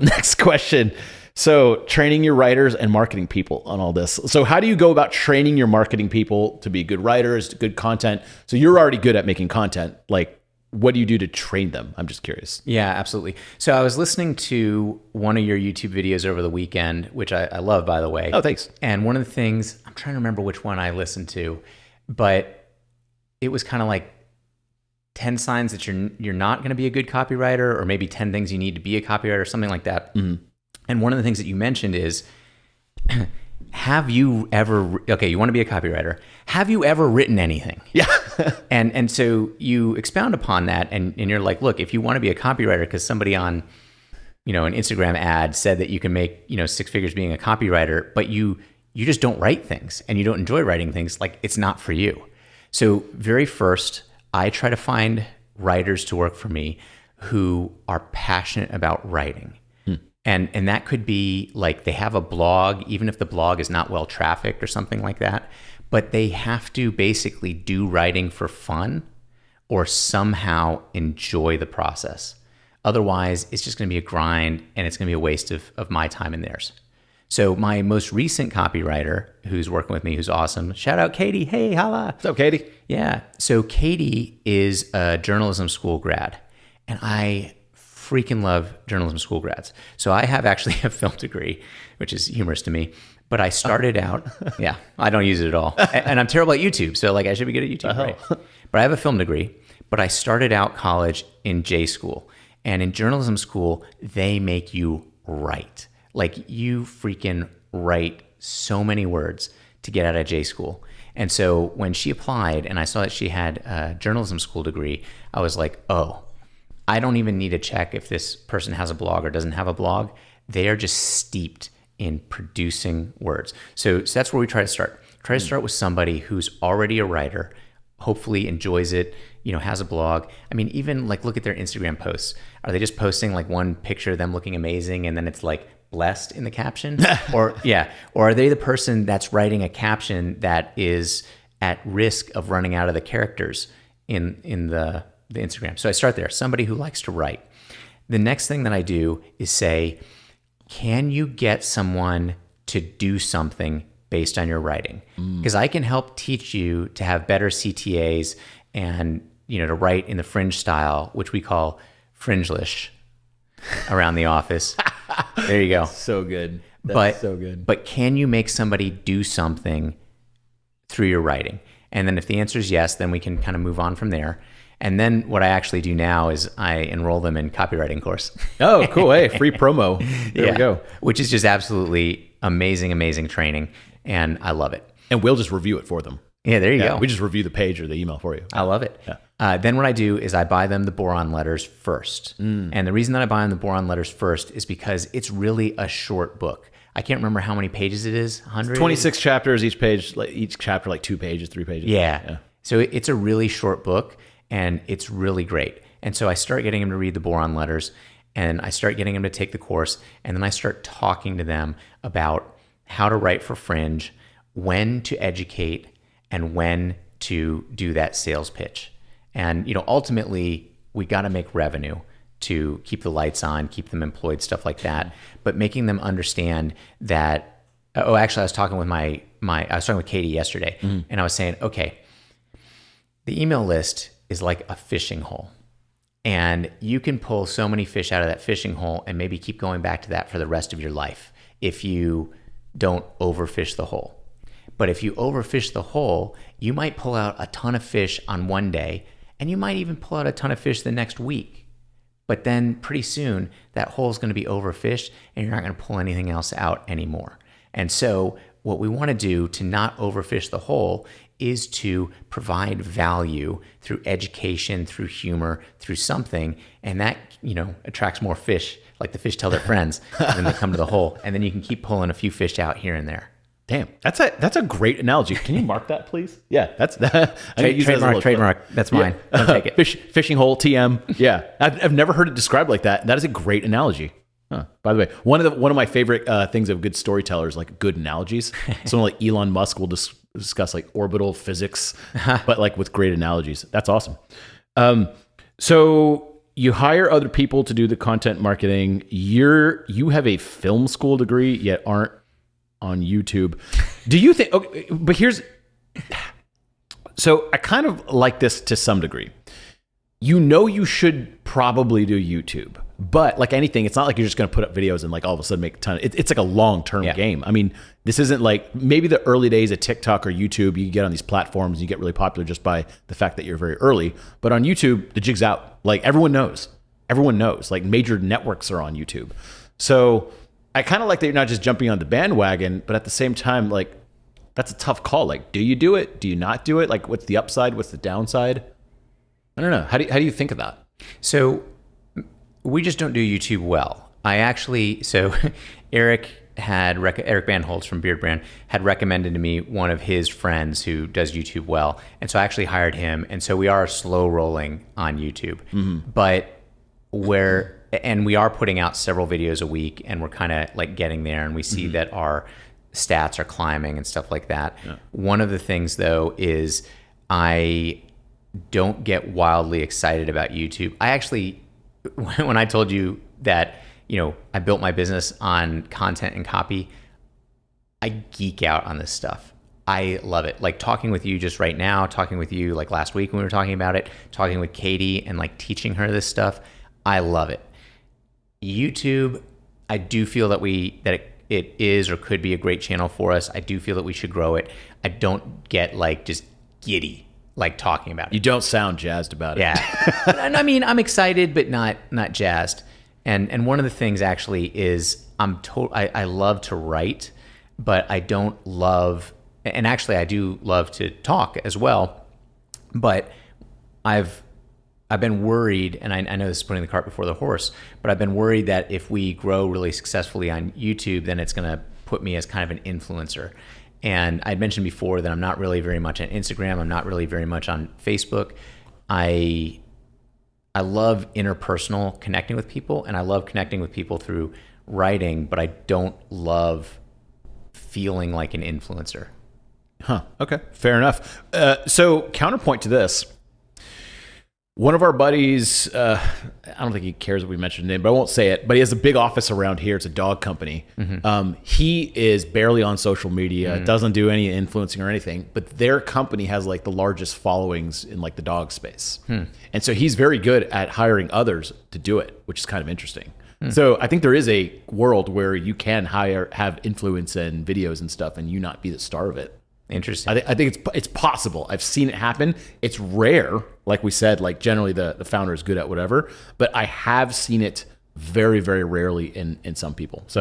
Next question. So training your writers and marketing people on all this. So how do you go about training your marketing people to be good writers, good content? So you're already good at making content. Like, what do you do to train them? I'm just curious. Yeah, absolutely. So I was listening to one of your YouTube videos over the weekend, which I love, by the way. Oh, thanks. And one of the things, I'm trying to remember which one I listened to, but it was kind of like 10 signs that you're not going to be a good copywriter, or maybe 10 things you need to be a copywriter, something like that. Mm-hmm. And one of the things that you mentioned is, have you ever, okay, you want to be a copywriter. Have you ever written anything? Yeah. and so you expound upon that, and you're like, look, if you want to be a copywriter because somebody on, an Instagram ad said that you can make, 6 figures being a copywriter, but you just don't write things and you don't enjoy writing things, like it's not for you. So very first, I try to find writers to work for me who are passionate about writing. And that could be like they have a blog, even if the blog is not well trafficked or something like that, but they have to basically do writing for fun or somehow enjoy the process. Otherwise, it's just going to be a grind and it's going to be a waste of my time and theirs. So my most recent copywriter who's working with me, who's awesome, shout out Katie. Hey, holla. What's up, Katie? Yeah. So Katie is a journalism school grad, and I freaking love journalism school grads. So I have actually a film degree, which is humorous to me, but I started out, yeah, I don't use it at all. And I'm terrible at YouTube. So like I should be good at YouTube, right? But I have a film degree, but I started out college in J school, and in journalism school, they make you write. Like you freaking write so many words to get out of J school. And so when she applied and I saw that she had a journalism school degree, I was like, oh, I don't even need to check if this person has a blog or doesn't have a blog. They are just steeped in producing words. So that's where we try to start. Try to start with somebody who's already a writer, hopefully enjoys it, has a blog. I mean, even like look at their Instagram posts. Are they just posting like one picture of them looking amazing and then it's like blessed in the caption? Or are they the person that's writing a caption that is at risk of running out of the characters in the Instagram? So I start there, somebody who likes to write. The next thing that I do is say, can you get someone to do something based on your writing? Because I can help teach you to have better CTAs and, to write in the Fringe style, which we call Fringelish around the office. There you go. So good. That's so good. But can you make somebody do something through your writing? And then if the answer is yes, then we can kind of move on from there. And then what I actually do now is I enroll them in Copywriting Course. Oh, cool. Hey, free promo. There we go. Which is just absolutely amazing, amazing training. And I love it. And we'll just review it for them. Yeah, there you go. We just review the page or the email for you. I love it. Yeah. Then what I do is I buy them the boron letters first. And the reason that I buy them the boron letters first is because it's really a short book. I can't remember how many pages it is. 100? 26 chapters, each chapter like 2 pages, 3 pages. Yeah. So it's a really short book. And it's really great. And so I start getting them to read the boron letters, and I start getting them to take the course, and then I start talking to them about how to write for Fringe, when to educate, and when to do that sales pitch. And ultimately, we got to make revenue to keep the lights on, keep them employed, stuff like that. But making them understand that. Oh, actually, I was talking with I was talking with Katie yesterday, and I was saying, okay, the email list is like a fishing hole. And you can pull so many fish out of that fishing hole and maybe keep going back to that for the rest of your life if you don't overfish the hole. But if you overfish the hole, you might pull out a ton of fish on one day, and you might even pull out a ton of fish the next week. But then pretty soon that hole is going to be overfished and you're not going to pull anything else out anymore. And so what we want to do to not overfish the hole is to provide value through education, through humor, through something. And that, attracts more fish, like the fish tell their friends when they come to the hole. And then you can keep pulling a few fish out here and there. Damn, that's a great analogy. Can you mark that, please? Yeah, that's trademark. That's mine. Don't take it. Fishing hole, TM. Yeah, I've never heard it described like that. That is a great analogy. Huh. By the way, one of my favorite things of good storytellers, like good analogies. Someone like Elon Musk will discuss like orbital physics, but like with great analogies. That's awesome. So you hire other people to do the content marketing. You have a film school degree, yet aren't on YouTube. Do you think, okay, but so I kind of like this to some degree. You should probably do YouTube, but like anything, it's not like you're just going to put up videos and like all of a sudden make a ton. It's like a long-term game. I mean, this isn't like maybe the early days of TikTok or YouTube, you get on these platforms and you get really popular just by the fact that you're very early. But on YouTube, the jig's out. Like everyone knows. Like major networks are on YouTube. So I kind of like that you're not just jumping on the bandwagon, but at the same time, like that's a tough call. Like, do you do it? Do you not do it? Like, what's the upside? What's the downside? I don't know. How do you think of that? So we just don't do YouTube well. Eric Bandholz from Beard Brand had recommended to me one of his friends who does YouTube well. And so I actually hired him. And so we are slow rolling on YouTube, but we are putting out several videos a week, and we're kind of like getting there, and we see that our stats are climbing and stuff like that. Yeah. One of the things though is I don't get wildly excited about YouTube. I actually, when I told you that, I built my business on content and copy, I geek out on this stuff. I love it. Like talking with you just right now, talking with you like last week when we were talking about it, talking with Katie and like teaching her this stuff. I love it. YouTube, I do feel that it is or could be a great channel for us. I do feel that we should grow it. I don't get like just giddy like talking about it. You don't sound jazzed about it. Yeah. I mean, I'm excited, but not jazzed. And one of the things actually is I love to write, but I don't love, and actually I do love to talk as well. But I've been worried, and I know this is putting the cart before the horse, but I've been worried that if we grow really successfully on YouTube, then it's going to put me as kind of an influencer. And I'd mentioned before that I'm not really very much on Instagram. I'm not really very much on Facebook. I love interpersonal connecting with people, and I love connecting with people through writing, but I don't love feeling like an influencer. Huh. Okay. Fair enough. So counterpoint to this, one of our buddies, I don't think he cares if we mention his name, but I won't say it, but he has a big office around here. It's a dog company. He is barely on social media, doesn't do any influencing or anything, but their company has like the largest followings in like the dog space. And so he's very good at hiring others to do it, which is kind of interesting. So I think there is a world where you can have influence and videos and stuff and you not be the star of it. Interesting. I think it's possible. I've seen it happen. It's rare. Like we said, like generally the founder is good at whatever, but I have seen it very, very rarely in some people. So